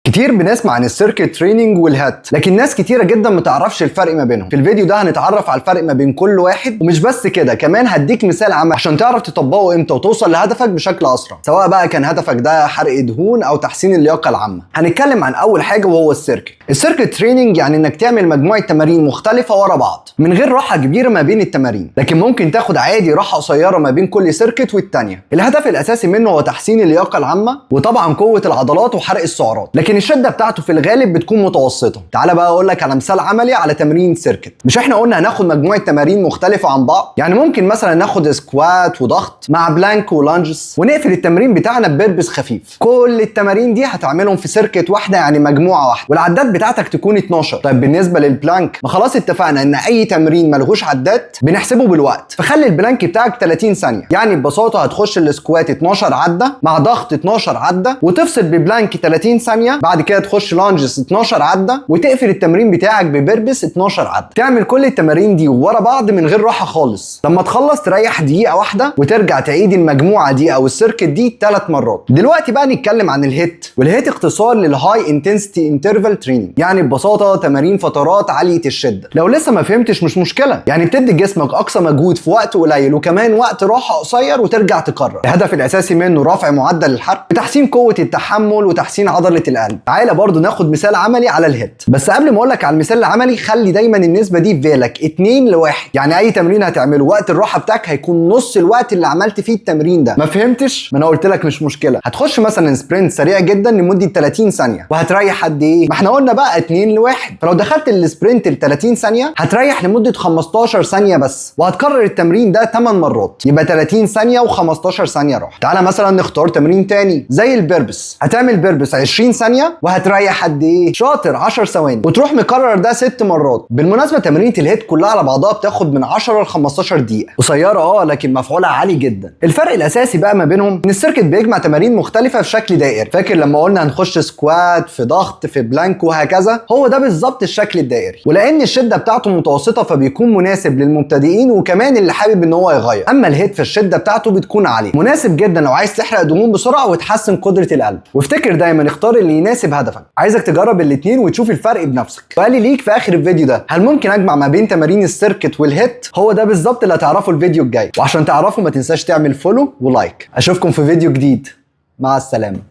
كتير بنسمع عن السيركت تريننج والهات، لكن ناس كتيرة جدا ما تعرفش الفرق ما بينهم. في الفيديو ده هنتعرف على الفرق ما بين كل واحد، ومش بس كده، كمان هديك مثال عمل عشان تعرف تطبقه امتى وتوصل لهدفك بشكل اسرع، سواء بقى كان هدفك ده حرق دهون او تحسين اللياقة العامة. هنتكلم عن اول حاجة وهو السيركت تريننج، يعني انك تعمل مجموعة تمارين مختلفة ورا بعض من غير راحة كبيرة ما بين التمارين، لكن ممكن تاخد عادي راحة قصيرة ما بين كل سيركت والتانية. الهدف الاساسي منه هو تحسين اللياقة العامة وطبعا قوة العضلات وحرق السعرات، لكن الشدة بتاعته في الغالب بتكون متوسطة. تعالى بقى اقول لك على مثال عملي على تمرين سيركت. مش احنا قلنا هناخد مجموعة تمارين مختلفة عن بعض؟ يعني ممكن مثلا ناخد سكوات وضغط مع بلانك ولانجز، ونقفل التمرين بتاعنا ببربس خفيف. كل التمارين دي هتعملهم في سيركت واحدة، يعني مجموعة واحدة، والعدات بتاعتك تكون 12. طيب بالنسبة للبلانك، ما خلاص اتفقنا ان اي تمرين ملهوش عدات بنحسبه بالوقت، فخلي البلانك بتاعك 30 ثانية. يعني ببساطة هتخش السكوات 12 عدة مع ضغط 12 عدة، وتفصل ببلانك 30 ثانية، بعد كده تخش لانجز 12 عدة، وتقفل التمرين بتاعك ببربس 12 عدة. تعمل كل التمارين دي ورا بعض من غير راحة خالص. لما تخلص تريح دقيقة واحدة وترجع تعيد المجموعة دي او السيركت دي 3 مرات. دلوقتي بقى نتكلم عن الهيت، والهيت اختصار للهاي انتنسيتي انترفال تريننج، يعني ببساطة تمارين فترات عالية الشدة. لو لسه ما فهمتش مش مشكلة، يعني بتدي جسمك اقصى مجهود في وقت قليل وكمان وقت راحة قصير وترجع تكرر. الهدف الاساسي منه رفع معدل الحرق وتحسين قوة التحمل وتحسين عضلة القلب. تعالى برضو ناخد مثال عملي على الهيت، بس قبل ما اقول لك على المثال العملي خلي دايما النسبة دي في بالك 2-1. يعني اي تمرين هتعمله وقت الراحة بتاعك هيكون نص الوقت اللي عملت فيه التمرين ده. ما فهمتش؟ ما انا قلت لك مش مشكلة. هتخش مثلا سبرنت سريع جدا لمدة 30 ثانية، وهتريح قد ايه؟ ما احنا قلنا بقى 2-1. فلو دخلت السبرنت ل 30 ثانية هتريح لمدة 15 ثانية بس، وهتكرر التمرين ده 8 مرات، يبقى 30 ثانية و15 ثانية راحة. تعالى مثلا نختار تمرين تاني زي البربس. هتعمل بربس 20 ثانية وهتريح قد ايه؟ شاطر، 10 ثواني، وتروح مكرر ده 6 مرات. بالمناسبة تمرينة الهيت كلها على بعضها بتاخد من 10 ل 15 دقيقة، قصيرة لكن مفعولها عالي جدا. الفرق الاساسي بقى ما بينهم ان السيركت بيجمع تمارين مختلفة في شكل دائري. فاكر لما قلنا هنخش سكوات في ضغط في بلانك وهكذا؟ هو ده بالظبط الشكل الدائري، ولان الشدة بتاعته متوسطة فبيكون مناسب للمبتدئين وكمان اللي حابب ان هو يغير. اما الهيت فالشدة بتاعته بتكون عالية، مناسب جدا لو عايز تحرق دهون بسرعة وتحسن قدرة القلب. وافتكر دايما اختار اللي يناسب هدفك. عايزك تجرب الاتنين وتشوف الفرق بنفسك. سؤالي ليك في اخر الفيديو ده، هل ممكن اجمع ما بين تمارين السيركت والهيت؟ هو ده بالظبط اللي هتعرفه الفيديو الجاي، وعشان تعرفه ما تنساش تعمل فولو ولايك. اشوفكم في فيديو جديد، مع السلامة.